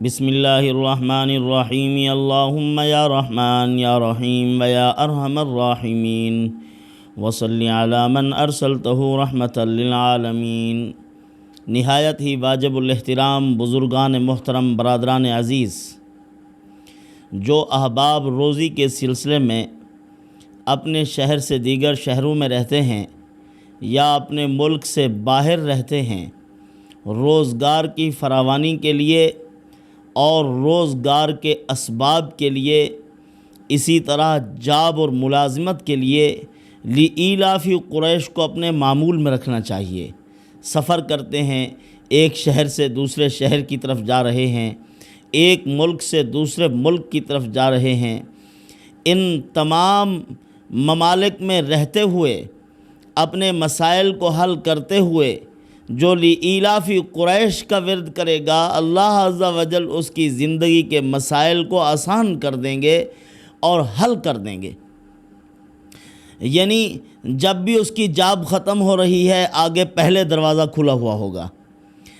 بسم اللہ الرحمن الرحیم اللہم یا رحمان یا رحیم ویا ارحم الراحمین وصلی علی من ارسلتہ رحمتا للعالمین۔ نہایت ہی واجب الاحترام بزرگان محترم، برادران عزیز، جو احباب روزی کے سلسلے میں اپنے شہر سے دیگر شہروں میں رہتے ہیں یا اپنے ملک سے باہر رہتے ہیں، روزگار کی فراوانی کے لیے اور روزگار کے اسباب کے لیے، اسی طرح جاب اور ملازمت کے لیے لإیلافِ قریش کو اپنے معمول میں رکھنا چاہیے۔ سفر کرتے ہیں، ایک شہر سے دوسرے شہر کی طرف جا رہے ہیں، ایک ملک سے دوسرے ملک کی طرف جا رہے ہیں، ان تمام ممالک میں رہتے ہوئے اپنے مسائل کو حل کرتے ہوئے جو لإیلافِ قریش کا ورد کرے گا، اللہ عز و جل اس کی زندگی کے مسائل کو آسان کر دیں گے اور حل کر دیں گے۔ یعنی جب بھی اس کی جاب ختم ہو رہی ہے، آگے پہلے دروازہ کھلا ہوا ہوگا۔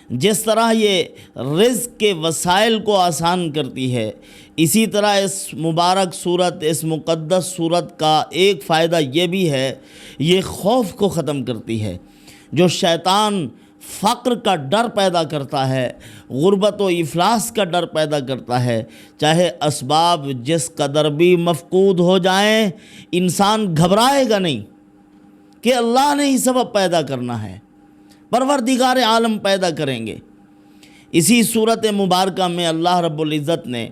جس طرح یہ رزق کے وسائل کو آسان کرتی ہے، اسی طرح اس مبارک صورت، اس مقدس صورت کا ایک فائدہ یہ بھی ہے، یہ خوف کو ختم کرتی ہے۔ جو شیطان فقر کا ڈر پیدا کرتا ہے، غربت و افلاس کا ڈر پیدا کرتا ہے، چاہے اسباب جس قدر بھی مفقود ہو جائیں، انسان گھبرائے گا نہیں کہ اللہ نے ہی سبب پیدا کرنا ہے، پروردگار عالم پیدا کریں گے۔ اسی صورت مبارکہ میں اللہ رب العزت نے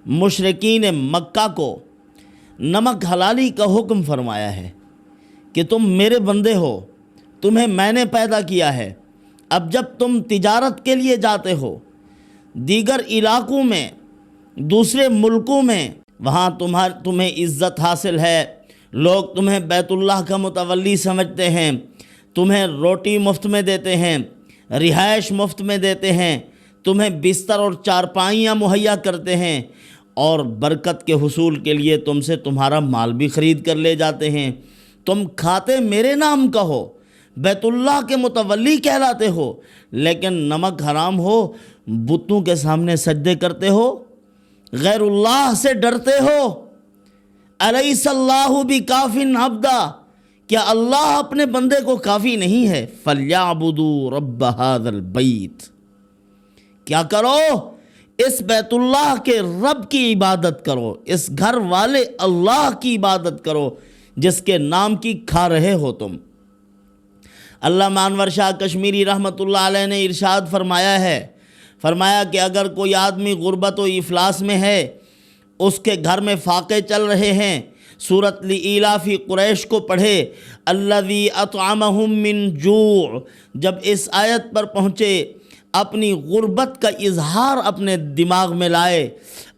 مشرکین مکہ کو نمک حلالی کا حکم فرمایا ہے کہ تم میرے بندے ہو، تمہیں میں نے پیدا کیا ہے۔ اب جب تم تجارت کے لیے جاتے ہو دیگر علاقوں میں، دوسرے ملکوں میں، وہاں تمہیں عزت حاصل ہے، لوگ تمہیں بیت اللہ کا متولی سمجھتے ہیں، تمہیں روٹی مفت میں دیتے ہیں، رہائش مفت میں دیتے ہیں، تمہیں بستر اور چارپائیاں مہیا کرتے ہیں، اور برکت کے حصول کے لیے تم سے تمہارا مال بھی خرید کر لے جاتے ہیں۔ تم کھاتے میرے نام کا ہو، بیت اللہ کے متولی کہلاتے ہو، لیکن نمک حرام ہو، بتوں کے سامنے سجدے کرتے ہو، غیر اللہ سے ڈرتے ہو۔ الیس اللہ بکاف عبدا، کیا اللہ اپنے بندے کو کافی نہیں ہے؟ فلیعبدوا رب ھذا البیت، کیا کرو؟ اس بیت اللہ کے رب کی عبادت کرو، اس گھر والے اللہ کی عبادت کرو جس کے نام کی کھا رہے ہو تم۔ علامہ انور شاہ کشمیری رحمۃ اللہ علیہ نے ارشاد فرمایا کہ اگر کوئی آدمی غربت و افلاس میں ہے، اس کے گھر میں فاقے چل رہے ہیں، سورۃ لإیلافِ قریش کو پڑھے، الذی اطعمہم من جوع، جب اس آیت پر پہنچے، اپنی غربت کا اظہار اپنے دماغ میں لائے،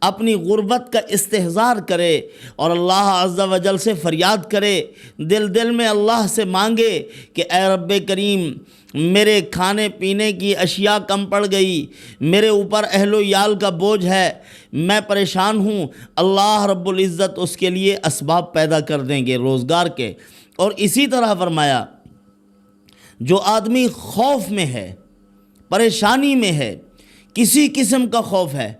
اپنی غربت کا استحضار کرے اور اللہ عز و جل سے فریاد کرے، دل میں اللہ سے مانگے کہ اے رب کریم، میرے کھانے پینے کی اشیاء کم پڑ گئی، میرے اوپر اہل و عیال کا بوجھ ہے، میں پریشان ہوں، اللہ رب العزت اس کے لیے اسباب پیدا کر دیں گے روزگار کے۔ اور اسی طرح فرمایا، جو آدمی خوف میں ہے، پریشانی میں ہے، کسی قسم کا خوف ہے،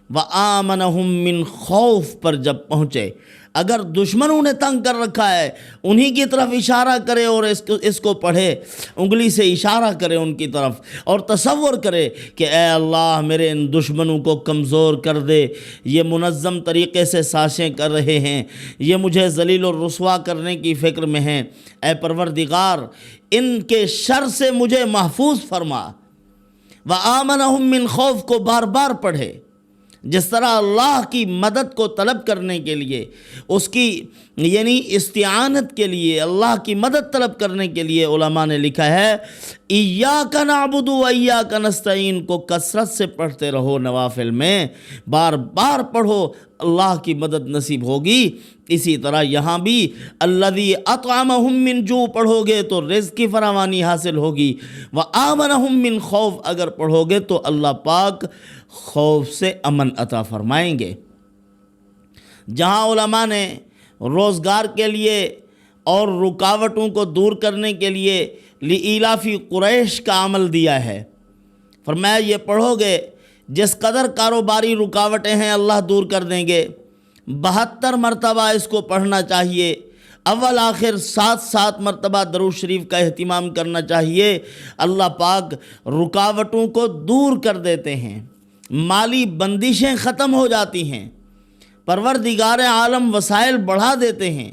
وَآمَنَهُم مِّن خوف پر جب پہنچے، اگر دشمنوں نے تنگ کر رکھا ہے، انہی کی طرف اشارہ کرے اور اس کو پڑھے، انگلی سے اشارہ کرے ان کی طرف اور تصور کرے کہ اے اللہ میرے ان دشمنوں کو کمزور کر دے، یہ منظم طریقے سے سازشیں کر رہے ہیں، یہ مجھے ذلیل و رسوا کرنے کی فکر میں ہیں، اے پروردگار ان کے شر سے مجھے محفوظ فرما۔ وَآمَنَهُم مِّن خوف کو بار بار پڑھے، جس طرح اللہ کی مدد کو طلب کرنے کے لیے، اس کی یعنی استعانت کے لیے، اللہ کی مدد طلب کرنے کے لیے علماء نے لکھا ہے، ایاک نعبد و ایاک نستعین کو کثرت سے پڑھتے رہو، نوافل میں بار بار پڑھو، اللہ کی مدد نصیب ہوگی۔ اسی طرح یہاں بھی الذی اطعمہم من جوع پڑھو گے تو رزق کی فراوانی حاصل ہوگی، وآمنہم من خوف اگر پڑھو گے تو اللہ پاک خوف سے امن عطا فرمائیں گے۔ جہاں علماء نے روزگار کے لیے اور رکاوٹوں کو دور کرنے کے لیے لإیلافِ قریش کا عمل دیا ہے، فرمایا یہ پڑھو گے جس قدر کاروباری رکاوٹیں ہیں اللہ دور کر دیں گے۔ 72 مرتبہ اس کو پڑھنا چاہیے، اول آخر 7 مرتبہ درود شریف کا اہتمام کرنا چاہیے۔ اللہ پاک رکاوٹوں کو دور کر دیتے ہیں، مالی بندشیں ختم ہو جاتی ہیں، پروردگار عالم وسائل بڑھا دیتے ہیں،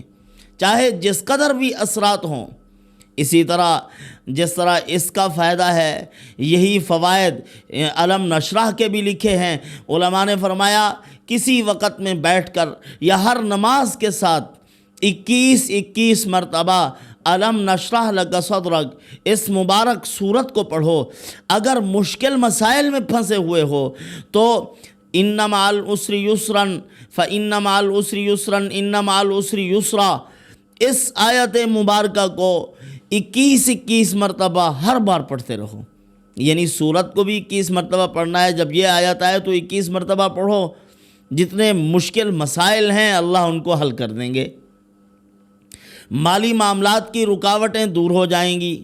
چاہے جس قدر بھی اثرات ہوں۔ اسی طرح جس طرح اس کا فائدہ ہے، یہی فوائد علم نشرح کے بھی لکھے ہیں۔ علماء نے فرمایا کسی وقت میں بیٹھ کر یا ہر نماز کے ساتھ 21 مرتبہ علم نشرح لک صدرک اس مبارک صورت کو پڑھو۔ اگر مشکل مسائل میں پھنسے ہوئے ہو تو ان مع العسر یسرا فان مع العسر یسرا ان مع العسر یسرا، اس آیت مبارکہ کو 21 مرتبہ ہر بار پڑھتے رہو، یعنی سورت کو بھی 21 مرتبہ پڑھنا ہے۔ جب یہ آیت آئے تو 21 مرتبہ پڑھو، جتنے مشکل مسائل ہیں اللہ ان کو حل کر دیں گے۔ مالی معاملات کی رکاوٹیں دور ہو جائیں گی،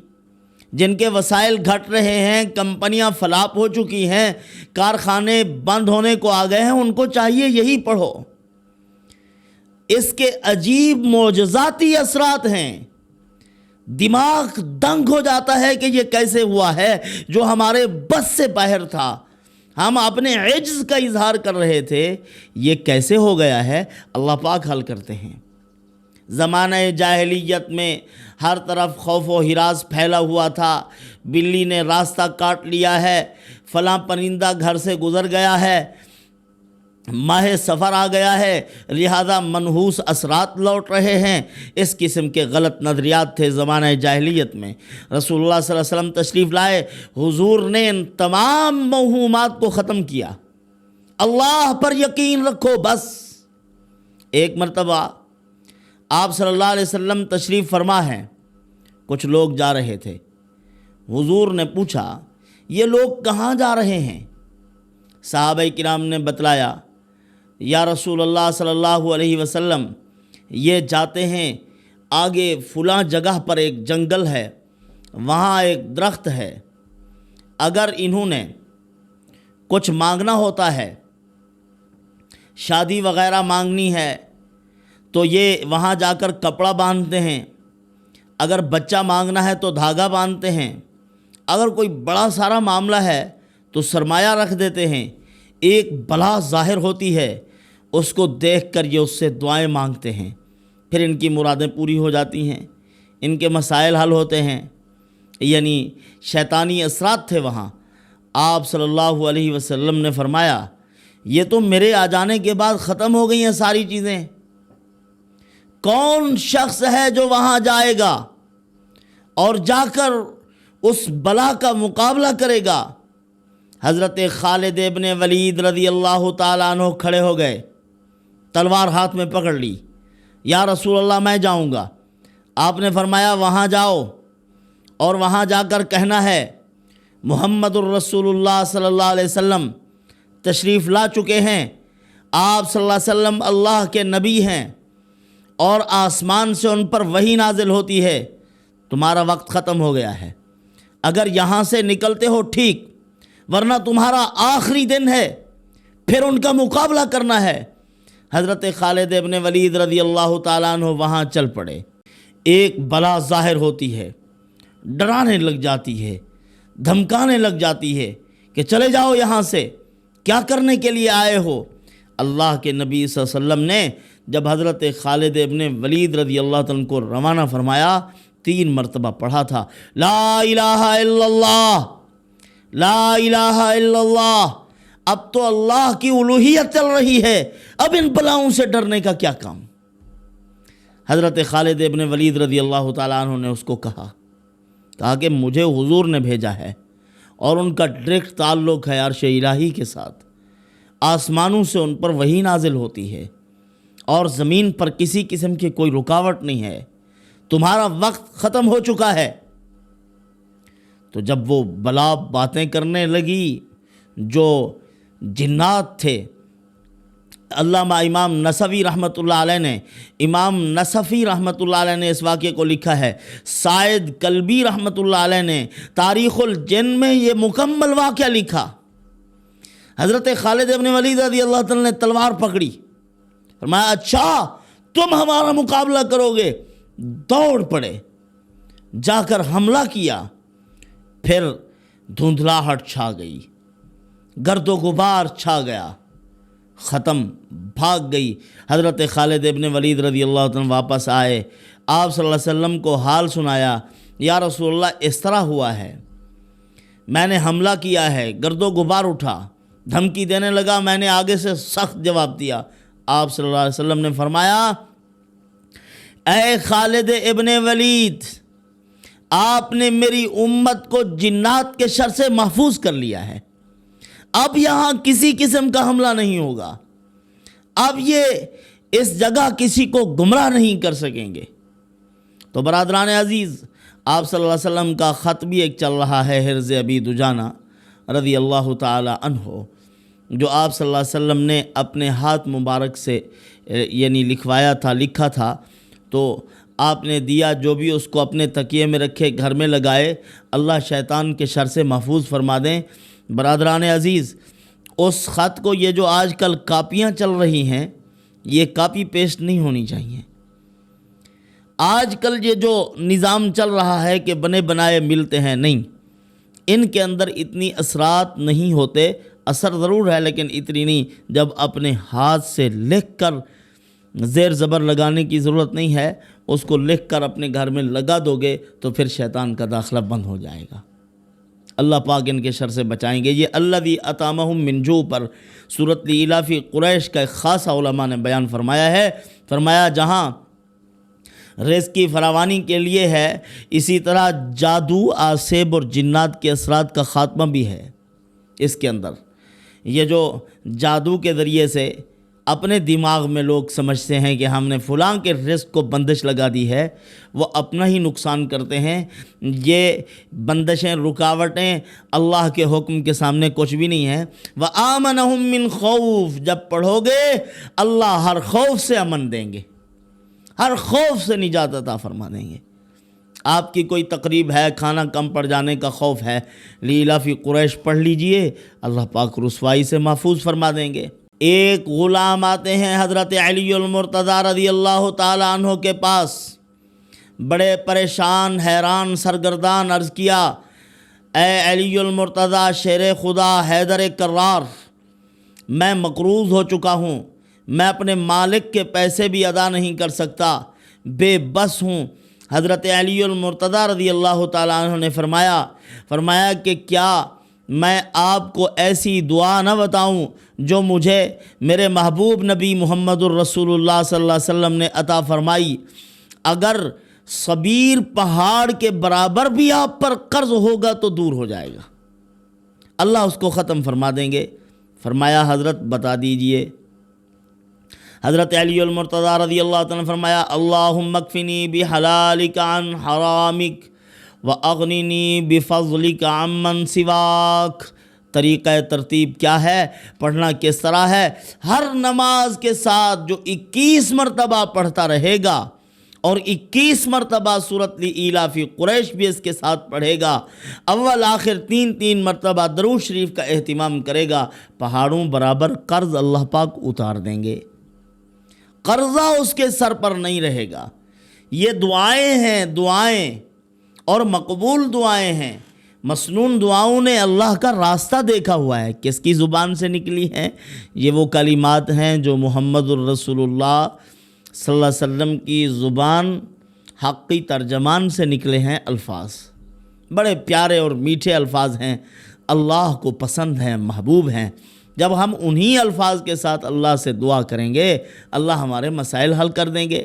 جن کے وسائل گھٹ رہے ہیں، کمپنیاں فلاپ ہو چکی ہیں، کارخانے بند ہونے کو آ گئے ہیں، ان کو چاہیے یہی پڑھو۔ اس کے عجیب معجزاتی اثرات ہیں، دماغ دنگ ہو جاتا ہے کہ یہ کیسے ہوا ہے جو ہمارے بس سے باہر تھا، ہم اپنے عجز کا اظہار کر رہے تھے، یہ کیسے ہو گیا ہے، اللہ پاک حل کرتے ہیں۔ زمانہ جاہلیت میں ہر طرف خوف و ہراس پھیلا ہوا تھا، بلی نے راستہ کاٹ لیا ہے، فلاں پرندہ گھر سے گزر گیا ہے، ماہ سفر آ گیا ہے، لہذا منحوس اثرات لوٹ رہے ہیں۔ اس قسم کے غلط نظریات تھے زمانہ جاہلیت میں۔ رسول اللہ صلی اللہ علیہ وسلم تشریف لائے، حضور نے ان تمام موہومات کو ختم کیا۔ اللہ پر یقین رکھو بس۔ ایک مرتبہ آپ صلی اللہ علیہ وسلم تشریف فرما ہیں، کچھ لوگ جا رہے تھے، حضور نے پوچھا یہ لوگ کہاں جا رہے ہیں؟ صحابہ کرام نے بتلایا، یا رسول اللہ صلی اللہ علیہ وسلم یہ جاتے ہیں آگے فلاں جگہ پر ایک جنگل ہے، وہاں ایک درخت ہے، اگر انہوں نے کچھ مانگنا ہوتا ہے، شادی وغیرہ مانگنی ہے تو یہ وہاں جا کر کپڑا باندھتے ہیں، اگر بچہ مانگنا ہے تو دھاگا باندھتے ہیں، اگر کوئی بڑا سارا معاملہ ہے تو سرمایہ رکھ دیتے ہیں، ایک بلا ظاہر ہوتی ہے، اس کو دیکھ کر یہ اس سے دعائیں مانگتے ہیں، پھر ان کی مرادیں پوری ہو جاتی ہیں، ان کے مسائل حل ہوتے ہیں۔ یعنی شیطانی اثرات تھے وہاں۔ آپ صلی اللہ علیہ وسلم نے فرمایا یہ تو میرے آ جانے کے بعد ختم ہو گئی ہیں ساری چیزیں، کون شخص ہے جو وہاں جائے گا اور جا کر اس بلا کا مقابلہ کرے گا؟ حضرت خالد ابن ولید رضی اللہ تعالیٰ عنہ کھڑے ہو گئے، تلوار ہاتھ میں پکڑ لی، یا رسول اللہ میں جاؤں گا۔ آپ نے فرمایا وہاں جاؤ اور وہاں جا کر کہنا ہے محمد الرسول اللہ صلی اللہ علیہ وسلم تشریف لا چکے ہیں، آپ صلی اللہ علیہ وسلم اللہ کے نبی ہیں اور آسمان سے ان پر وحی نازل ہوتی ہے، تمہارا وقت ختم ہو گیا ہے، اگر یہاں سے نکلتے ہو ٹھیک، ورنہ تمہارا آخری دن ہے، پھر ان کا مقابلہ کرنا ہے۔ حضرت خالد ابن ولید رضی اللہ تعالیٰ عنہ وہاں چل پڑے۔ ایک بلا ظاہر ہوتی ہے، ڈرانے لگ جاتی ہے، دھمکانے لگ جاتی ہے کہ چلے جاؤ یہاں سے، کیا کرنے کے لیے آئے ہو؟ اللہ کے نبی صلی اللہ علیہ وسلم نے جب حضرت خالد ابن ولید رضی اللہ تعالیٰ عنہ کو روانہ فرمایا، 3 مرتبہ پڑھا تھا، لا الہ الا اللہ، لا الہ الا اللہ۔ اب تو اللہ کی الوہیت چل رہی ہے، اب ان بلاؤں سے ڈرنے کا کیا کام؟ حضرت خالد ابن ولید رضی اللہ تعالیٰ عنہ نے اس کو کہا کہ مجھے حضور نے بھیجا ہے، اور ان کا ڈائریکٹ تعلق ہے عرش الہی کے ساتھ، آسمانوں سے ان پر وحی نازل ہوتی ہے، اور زمین پر کسی قسم کی کوئی رکاوٹ نہیں ہے، تمہارا وقت ختم ہو چکا ہے۔ تو جب وہ بلا باتیں کرنے لگی، جو جنات تھے، علامہ امام نصفی رحمۃ اللہ علیہ نے، امام نصفی رحمۃ اللہ علیہ نے اس واقعے کو لکھا ہے، سعید کلبی رحمۃ اللہ علیہ نے تاریخ الجن میں یہ مکمل واقعہ لکھا۔ حضرت خالد ابن ولید رضی اللہ تعالیٰ نے تلوار پکڑی، فرمایا اچھا تم ہمارا مقابلہ کرو گے، دوڑ پڑے، جا کر حملہ کیا، پھر دھندلاہٹ چھا گئی، گرد و غبار چھا گیا، ختم، بھاگ گئی۔ حضرت خالد ابن ولید رضی اللہ عنہ واپس آئے، آپ صلی اللہ علیہ وسلم کو حال سنایا، یا رسول اللہ اس طرح ہوا ہے، میں نے حملہ کیا ہے، گرد و غبار اٹھا، دھمکی دینے لگا، میں نے آگے سے سخت جواب دیا۔ آپ صلی اللہ علیہ وسلم نے فرمایا اے خالد ابن ولید، آپ نے میری امت کو جنات کے شر سے محفوظ کر لیا ہے، اب یہاں کسی قسم کا حملہ نہیں ہوگا، اب یہ اس جگہ کسی کو گمراہ نہیں کر سکیں گے۔ تو برادران عزیز، آپ صلی اللہ علیہ وسلم کا خط بھی ایک چل رہا ہے حرز ابی دجانہ رضی اللہ تعالی عنہ، جو آپ صلی اللہ علیہ وسلم نے اپنے ہاتھ مبارک سے یعنی لکھوایا تھا، لکھا تھا، تو آپ نے دیا، جو بھی اس کو اپنے تکیے میں رکھے، گھر میں لگائے، اللہ شیطان کے شر سے محفوظ فرما دیں۔ برادران عزیز، اس خط کو یہ جو آج کل کاپیاں چل رہی ہیں، یہ کاپی پیسٹ نہیں ہونی چاہیے۔ آج کل یہ جو نظام چل رہا ہے کہ بنے بنائے ملتے ہیں، نہیں، ان کے اندر اتنی اثرات نہیں ہوتے، اثر ضرور ہے لیکن اتنی نہیں۔ جب اپنے ہاتھ سے لکھ کر، زیر زبر لگانے کی ضرورت نہیں ہے، اس کو لکھ کر اپنے گھر میں لگا دو گے تو پھر شیطان کا داخلہ بند ہو جائے گا، اللہ پاک ان کے شر سے بچائیں گے۔ یہ الذی اطعمہم من جوع پر سورۃ لإلاف قریش کا ایک خاصہ علماء نے بیان فرمایا ہے، فرمایا جہاں رزق کی فراوانی کے لیے ہے، اسی طرح جادو، آسیب اور جنات کے اثرات کا خاتمہ بھی ہے اس کے اندر۔ یہ جو جادو کے ذریعے سے اپنے دماغ میں لوگ سمجھتے ہیں کہ ہم نے فلاں کے رزق کو بندش لگا دی ہے، وہ اپنا ہی نقصان کرتے ہیں۔ یہ بندشیں، رکاوٹیں اللہ کے حکم کے سامنے کچھ بھی نہیں ہیں۔ وَآمَنَهُم مِّن خَوْفٍ، جب پڑھو گے اللہ ہر خوف سے امن دیں گے، ہر خوف سے نجات عطا فرما دیں گے۔ آپ کی کوئی تقریب ہے، کھانا کم پڑ جانے کا خوف ہے، لإلاف قریش پڑھ لیجئے، اللہ پاک رسوائی سے محفوظ فرما دیں گے۔ ایک غلام آتے ہیں حضرت علی المرتضیٰ رضی اللہ تعالی عنہ کے پاس، بڑے پریشان، حیران، سرگردان، عرض کیا اے علی المرتضیٰ، شیر خدا حیدر کرار، میں مقروض ہو چکا ہوں، میں اپنے مالک کے پیسے بھی ادا نہیں کر سکتا، بے بس ہوں۔ حضرت علی المرتضیٰ رضی اللہ تعالیٰ عنہ نے فرمایا کہ کیا میں آپ کو ایسی دعا نہ بتاؤں جو مجھے میرے محبوب نبی محمد الرسول اللہ صلی اللہ علیہ وسلم نے عطا فرمائی؟ اگر صبیر پہاڑ کے برابر بھی آپ پر قرض ہوگا تو دور ہو جائے گا، اللہ اس کو ختم فرما دیں گے۔ فرمایا حضرت بتا دیجئے۔ حضرت علی المرتضیٰ رضی اللہ عنہ نے فرمایا اللہم اکفنی بحلالک عن حرامک وَأَغْنِنِي بِفَضْلِكَ عَمَّنْ سِوَاكَ۔ طریقہ ترتیب کیا ہے، پڑھنا کس طرح ہے؟ ہر نماز کے ساتھ جو 21 مرتبہ پڑھتا رہے گا اور 21 مرتبہ سورۃ لإلاف قریش بھی اس کے ساتھ پڑھے گا، اول آخر 3 مرتبہ درود شریف کا اہتمام کرے گا، پہاڑوں برابر قرض اللہ پاک اتار دیں گے، قرضہ اس کے سر پر نہیں رہے گا۔ یہ دعائیں ہیں، دعائیں اور مقبول دعائیں ہیں۔ مسنون دعاؤں نے اللہ کا راستہ دیکھا ہوا ہے، کس کی زبان سے نکلی ہیں؟ یہ وہ کلمات ہیں جو محمد الرسول اللہ صلی اللہ علیہ وسلم کی زبان حقی ترجمان سے نکلے ہیں الفاظ، بڑے پیارے اور میٹھے الفاظ ہیں، اللہ کو پسند ہیں، محبوب ہیں۔ جب ہم انہی الفاظ کے ساتھ اللہ سے دعا کریں گے، اللہ ہمارے مسائل حل کر دیں گے۔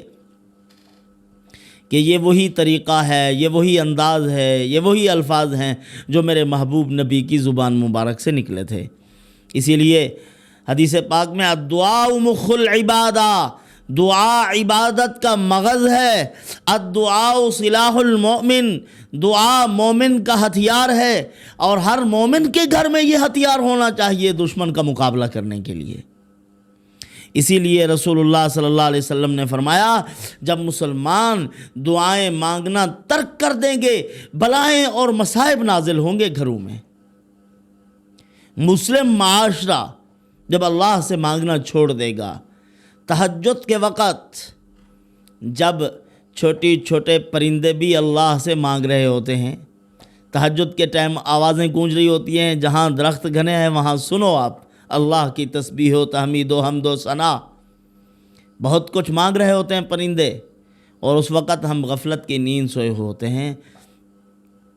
کہ یہ وہی طریقہ ہے، یہ وہی انداز ہے، یہ وہی الفاظ ہیں جو میرے محبوب نبی کی زبان مبارک سے نکلے تھے۔ اسی لیے حدیث پاک میں الدعاء مخ العبادہ، دعا عبادت کا مغز ہے، الدعاء سلاح المؤمن، دعا مومن کا ہتھیار ہے، اور ہر مومن کے گھر میں یہ ہتھیار ہونا چاہیے دشمن کا مقابلہ کرنے کے لیے۔ اسی لیے رسول اللہ صلی اللہ علیہ وسلم نے فرمایا جب مسلمان دعائیں مانگنا ترک کر دیں گے، بلائیں اور مصائب نازل ہوں گے گھروں میں۔ مسلم معاشرہ جب اللہ سے مانگنا چھوڑ دے گا، تہجد کے وقت جب چھوٹے پرندے بھی اللہ سے مانگ رہے ہوتے ہیں، تہجد کے ٹائم آوازیں گونج رہی ہوتی ہیں، جہاں درخت گھنے ہیں وہاں سنو آپ اللہ کی تسبیح و تحمید و حمد و ثنا، بہت کچھ مانگ رہے ہوتے ہیں پرندے، اور اس وقت ہم غفلت کی نیند سوئے ہوتے ہیں۔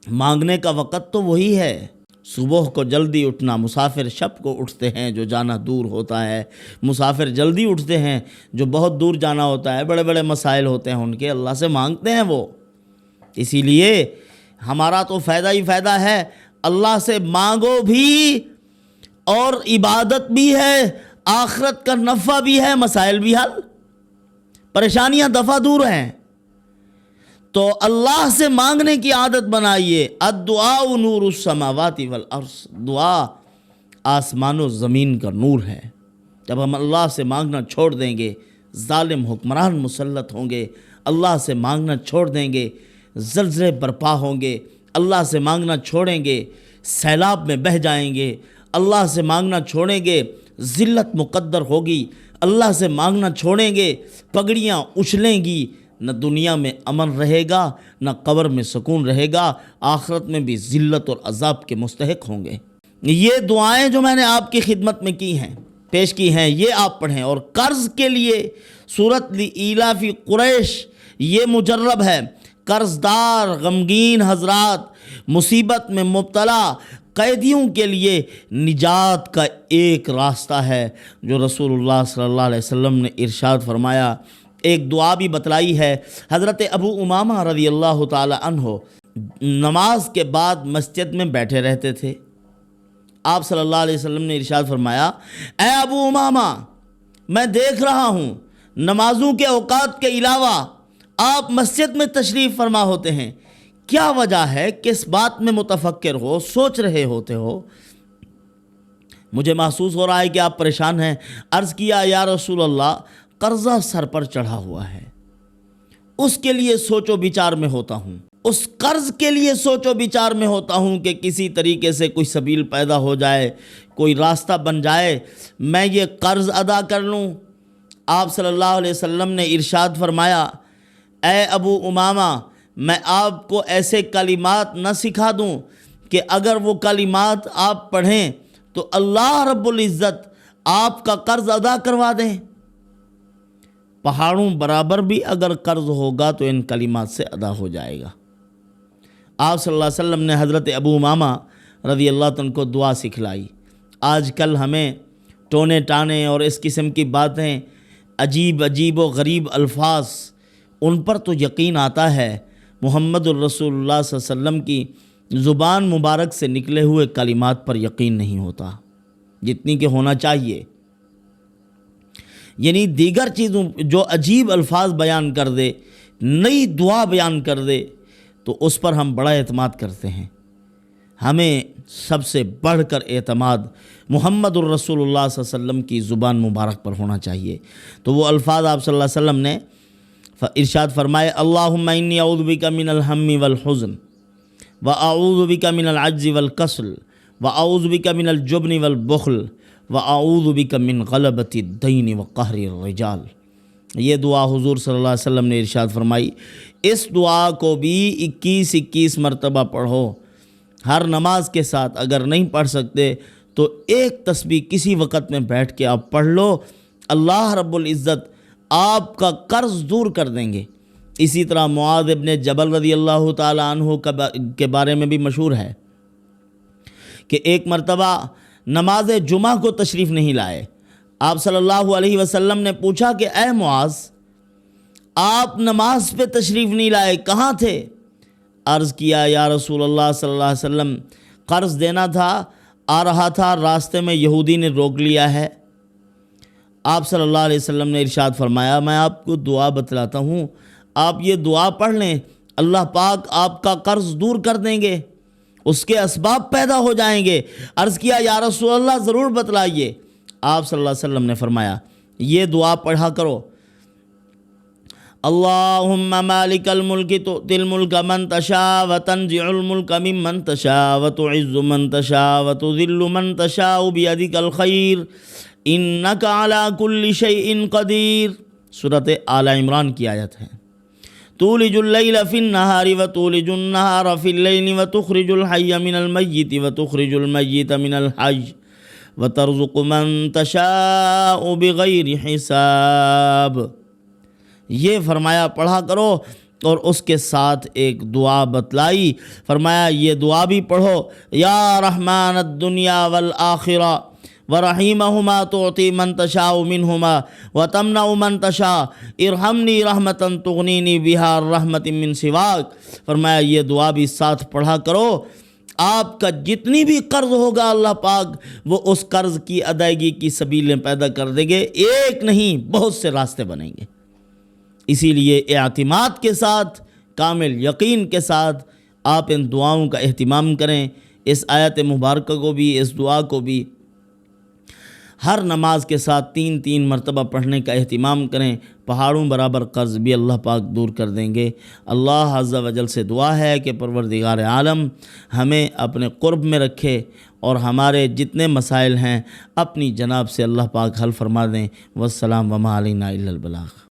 مانگنے کا وقت تو وہی ہے، صبح کو جلدی اٹھنا، مسافر شب کو اٹھتے ہیں جو جانا دور ہوتا ہے، مسافر جلدی اٹھتے ہیں جو بہت دور جانا ہوتا ہے، بڑے بڑے مسائل ہوتے ہیں ان کے، اللہ سے مانگتے ہیں وہ۔ اسی لیے ہمارا تو فائدہ ہی فائدہ ہے، اللہ سے مانگو بھی اور عبادت بھی ہے، آخرت کا نفع بھی ہے، مسائل بھی حل، پریشانیاں دفع دور ہیں۔ تو اللہ سے مانگنے کی عادت بنائیے۔ الدعاء نور السماوات والارض، دعا آسمان و زمین کا نور ہے۔ جب ہم اللہ سے مانگنا چھوڑ دیں گے، ظالم حکمران مسلط ہوں گے، اللہ سے مانگنا چھوڑ دیں گے، زلزلے برپا ہوں گے، اللہ سے مانگنا چھوڑیں گے، سیلاب میں بہہ جائیں گے، اللہ سے مانگنا چھوڑیں گے، ذلت مقدر ہوگی، اللہ سے مانگنا چھوڑیں گے، پگڑیاں اچھلیں گی، نہ دنیا میں امن رہے گا، نہ قبر میں سکون رہے گا، آخرت میں بھی ذلت اور عذاب کے مستحق ہوں گے۔ یہ دعائیں جو میں نے آپ کی خدمت میں کی ہیں، پیش کی ہیں، یہ آپ پڑھیں۔ اور قرض کے لیے سورۃ لإیلاف قریش یہ مجرب ہے۔ قرض دار غمگین حضرات، مصیبت میں مبتلا قیدیوں کے لیے نجات کا ایک راستہ ہے جو رسول اللہ صلی اللہ علیہ وسلم نے ارشاد فرمایا۔ ایک دعا بھی بتلائی ہے۔ حضرت ابو امامہ رضی اللہ تعالی عنہ نماز کے بعد مسجد میں بیٹھے رہتے تھے۔ آپ صلی اللہ علیہ وسلم نے ارشاد فرمایا، اے ابو امامہ، میں دیکھ رہا ہوں نمازوں کے اوقات کے علاوہ آپ مسجد میں تشریف فرما ہوتے ہیں، کیا وجہ ہے؟ کس بات میں متفکر ہو، سوچ رہے ہوتے ہو؟ مجھے محسوس ہو رہا ہے کہ آپ پریشان ہیں۔ عرض کیا، یا رسول اللہ، قرضہ سر پر چڑھا ہوا ہے، اس کے لیے سوچ و بچار میں ہوتا ہوں، اس قرض کے لیے سوچ و بچار میں ہوتا ہوں کہ کسی طریقے سے کوئی سبیل پیدا ہو جائے، کوئی راستہ بن جائے، میں یہ قرض ادا کر لوں۔ آپ صلی اللہ علیہ وسلم نے ارشاد فرمایا، اے ابو امامہ، میں آپ کو ایسے کلمات نہ سکھا دوں کہ اگر وہ کلمات آپ پڑھیں تو اللہ رب العزت آپ کا قرض ادا کروا دیں؟ پہاڑوں برابر بھی اگر قرض ہوگا تو ان کلمات سے ادا ہو جائے گا۔ آپ صلی اللہ علیہ وسلم نے حضرت ابو امامہ رضی اللہ عنہ کو دعا سکھلائی۔ آج کل ہمیں ٹونے ٹانے اور اس قسم کی باتیں، عجیب و غریب الفاظ، ان پر تو یقین آتا ہے، محمد الرسول اللہ صلی اللہ علیہ وسلم کی زبان مبارک سے نکلے ہوئے کلمات پر یقین نہیں ہوتا جتنی کہ ہونا چاہیے۔ یعنی دیگر چیزوں جو عجیب الفاظ بیان کر دے، نئی دعا بیان کر دے، تو اس پر ہم بڑا اعتماد کرتے ہیں۔ ہمیں سب سے بڑھ کر اعتماد محمد الرسول اللہ صلی اللہ علیہ وسلم کی زبان مبارک پر ہونا چاہیے۔ تو وہ الفاظ آپ صلی اللہ علیہ وسلم نے ارشاد فرمائے، اللہم انی اعوذ بک من الہم والحزن واعوذ بک من العجز والکسل واعوذ بک من الجبن والبخل واعوذ بک من غلبۃ الدین وقہر الرجال۔ یہ دعا حضور صلی اللہ علیہ وسلم نے ارشاد فرمائی۔ اس دعا کو بھی 21 مرتبہ پڑھو ہر نماز کے ساتھ۔ اگر نہیں پڑھ سکتے تو ایک تسبیح کسی وقت میں بیٹھ کے آپ پڑھ لو، اللہ رب العزت آپ کا قرض دور کر دیں گے۔ اسی طرح معاذ ابن جبل رضی اللہ تعالی عنہ کے بارے میں بھی مشہور ہے کہ ایک مرتبہ نماز جمعہ کو تشریف نہیں لائے۔ آپ صلی اللہ علیہ وسلم نے پوچھا کہ اے معاذ، آپ نماز پہ تشریف نہیں لائے، کہاں تھے؟ عرض کیا، یا رسول اللہ صلی اللہ علیہ وسلم، قرض دینا تھا، آ رہا تھا، راستے میں یہودی نے روک لیا ہے۔ آپ صلی اللہ علیہ وسلم نے ارشاد فرمایا، میں آپ کو دعا بتلاتا ہوں، آپ یہ دعا پڑھ لیں، اللہ پاک آپ کا قرض دور کر دیں گے، اس کے اسباب پیدا ہو جائیں گے۔ عرض کیا، یا رسول اللہ ضرور بتلائیے۔ آپ صلی اللہ علیہ وسلم نے فرمایا، یہ دعا پڑھا کرو، اللہم مالک الملک تؤتی الملک من تشاء وتنزع الملک ممن تشاء وتعز من تشاء وتذل من تشاء بیدک الخیر انک علی کل شیء قدیر۔ سورۃ آل عمران کی آیت ہے۔ تولج اللیل فی النہار وتولج النہار فی اللیل وتخرج الحی من المیت وتخرج المیت من الحی وترزق من تشاء بغیر حساب۔ یہ فرمایا پڑھا کرو، اور اس کے ساتھ ایک دعا بتلائی، فرمایا یہ دعا بھی پڑھو، یا رحمان الدنیا والآخرہ ورحیمہما تعطی من تشاء منہما وتمنع من تشاء ارحمنی رحمتا تغنینی بہا رحمت من سواک۔ فرمایا یہ دعا بھی ساتھ پڑھا کرو، آپ کا جتنی بھی قرض ہوگا اللہ پاک وہ اس قرض کی ادائیگی کی سبیلیں پیدا کر دیں گے، ایک نہیں بہت سے راستے بنیں گے۔ اسی لیے اعتماد کے ساتھ، کامل یقین کے ساتھ آپ ان دعاؤں کا اہتمام کریں۔ اس آیت مبارکہ کو بھی، اس دعا کو بھی ہر نماز کے ساتھ 3 مرتبہ پڑھنے کا اہتمام کریں، پہاڑوں برابر قرض بھی اللہ پاک دور کر دیں گے۔ اللہ عز و جل سے دعا ہے کہ پروردگار عالم ہمیں اپنے قرب میں رکھے، اور ہمارے جتنے مسائل ہیں اپنی جناب سے اللہ پاک حل فرما دیں۔ والسلام وما علینا الا البلاغ۔